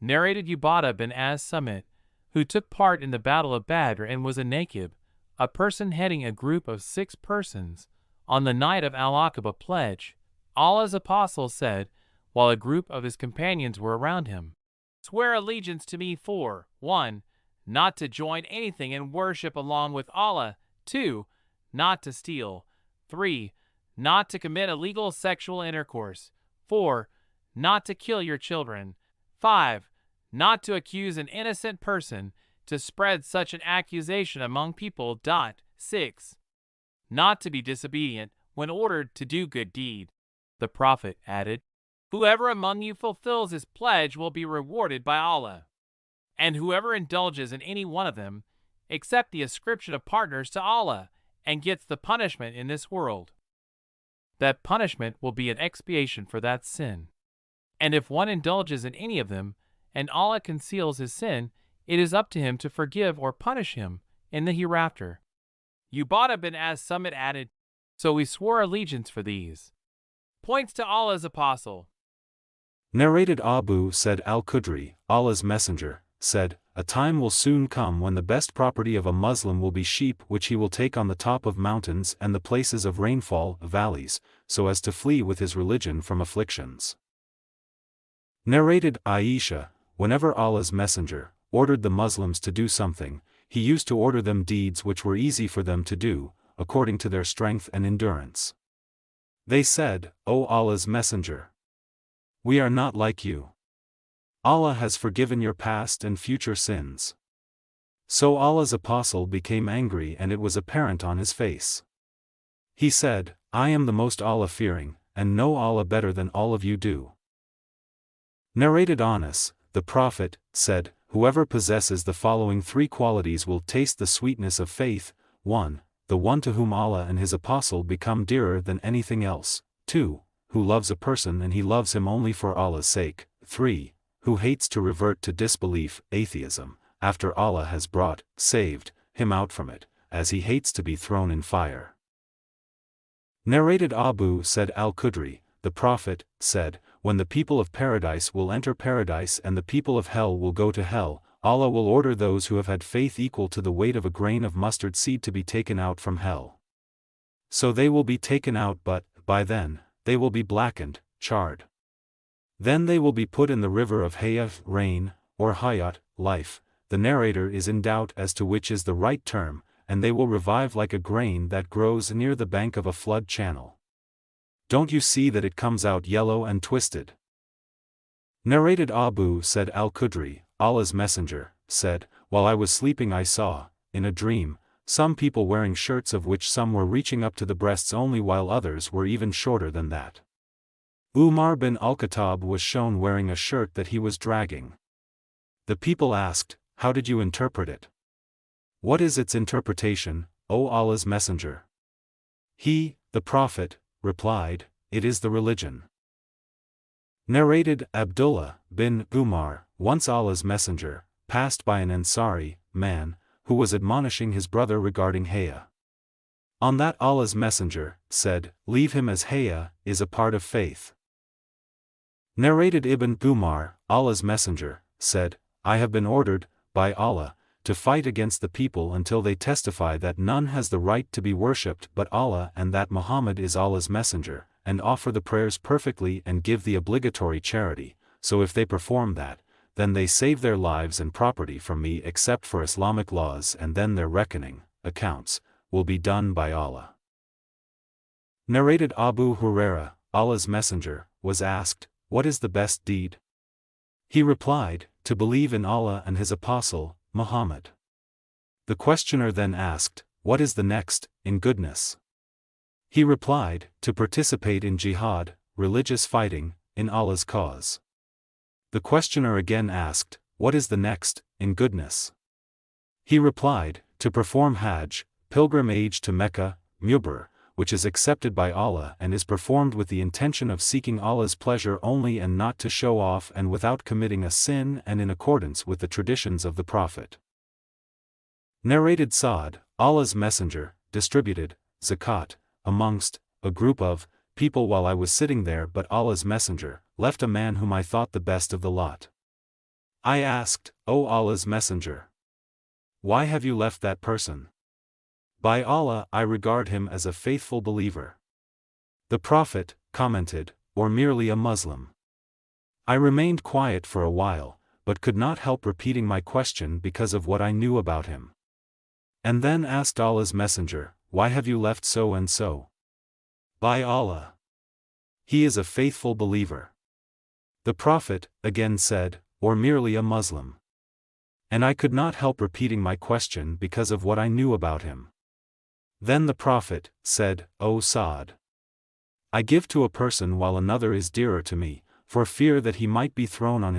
Narrated Ubadah bin as-Samit, who took part in the Battle of Badr and was a Nakib, a person heading a group of 6 persons, on the night of Al-Aqaba pledge. Allah's apostle said, while a group of his companions were around him, "Swear allegiance to me for 1. Not to join anything in worship along with Allah, 2. Not to steal, 3. Not to commit illegal sexual intercourse, 4. Not to kill your children, 5. Not to accuse an innocent person, to spread such an accusation among people. 6. Not to be disobedient when ordered to do good deed." The Prophet added, "Whoever among you fulfills his pledge will be rewarded by Allah, and whoever indulges in any one of them, except the ascription of partners to Allah, and gets the punishment in this world, that punishment will be an expiation for that sin. And if one indulges in any of them, and Allah conceals his sin, it is up to him to forgive or punish him in the hereafter." Ubadah bin as-Samit added, "So we swore allegiance for these." Points to Allah's apostle. Narrated Abu Said al-Khudri, Allah's messenger, said, "A time will soon come when the best property of a Muslim will be sheep which he will take on the top of mountains and the places of rainfall, valleys, so as to flee with his religion from afflictions." Narrated Aisha, whenever Allah's messenger ordered the Muslims to do something, he used to order them deeds which were easy for them to do, according to their strength and endurance. They said, "O Allah's messenger, we are not like you. Allah has forgiven your past and future sins." So Allah's apostle became angry and it was apparent on his face. He said, "I am the most Allah-fearing, and know Allah better than all of you do." Narrated Anas, the Prophet, said, "Whoever possesses the following 3 qualities will taste the sweetness of faith: 1. The one to whom Allah and his apostle become dearer than anything else; 2. Who loves a person and he loves him only for Allah's sake; 3. Who hates to revert to disbelief, atheism, after Allah has saved him out from it, as he hates to be thrown in fire." Narrated Abu Said al-Khudri, the Prophet, said, "When the people of paradise will enter paradise and the people of hell will go to hell, Allah will order those who have had faith equal to the weight of a grain of mustard seed to be taken out from hell. So they will be taken out, but, by then, they will be blackened, charred. Then they will be put in the river of Hayat, rain, or Hayat, life." The narrator is in doubt as to which is the right term, and they will revive like a grain that grows near the bank of a flood channel. Don't you see that it comes out yellow and twisted? Narrated Abu Said al-Khudri, Allah's messenger, said, "While I was sleeping I saw, in a dream, some people wearing shirts of which some were reaching up to the breasts only while others were even shorter than that. Umar bin al-Khattab was shown wearing a shirt that he was dragging. The people asked, 'How did you interpret it? What is its interpretation, O Allah's messenger?' He, the Prophet, replied, 'It is the religion.'" Narrated Abdullah bin Umar, once Allah's messenger, passed by an Ansari man, who was admonishing his brother regarding Haya. On that Allah's messenger said, "Leave him, as Haya is a part of faith." Narrated Ibn Umar, Allah's messenger, said, "I have been ordered, by Allah, to fight against the people until they testify that none has the right to be worshipped but Allah and that Muhammad is Allah's messenger, and offer the prayers perfectly and give the obligatory charity, so if they perform that, then they save their lives and property from me except for Islamic laws, and then their reckoning, accounts, will be done by Allah." Narrated Abu Hurairah, Allah's messenger, was asked, "What is the best deed?" He replied, "To believe in Allah and his apostle, Muhammad." The questioner then asked, "What is the next, in goodness?" He replied, "To participate in jihad, religious fighting, in Allah's cause." The questioner again asked, "What is the next, in goodness?" He replied, "To perform Hajj, pilgrimage to Mecca, Mubur, which is accepted by Allah and is performed with the intention of seeking Allah's pleasure only and not to show off and without committing a sin and in accordance with the traditions of the Prophet." Narrated Sa'd, Allah's messenger, distributed zakat amongst a group of people while I was sitting there, but Allah's messenger left a man whom I thought the best of the lot. I asked, O Allah's Messenger, why have you left that person? By Allah, I regard him as a faithful believer. The Prophet commented, or merely a Muslim. I remained quiet for a while, but could not help repeating my question because of what I knew about him. And then asked Allah's Messenger, why have you left so and so? By Allah, he is a faithful believer. The Prophet again said, or merely a Muslim. And I could not help repeating my question because of what I knew about him. Then the Prophet said, O Sa'd, I give to a person while another is dearer to me, for fear that he might be thrown on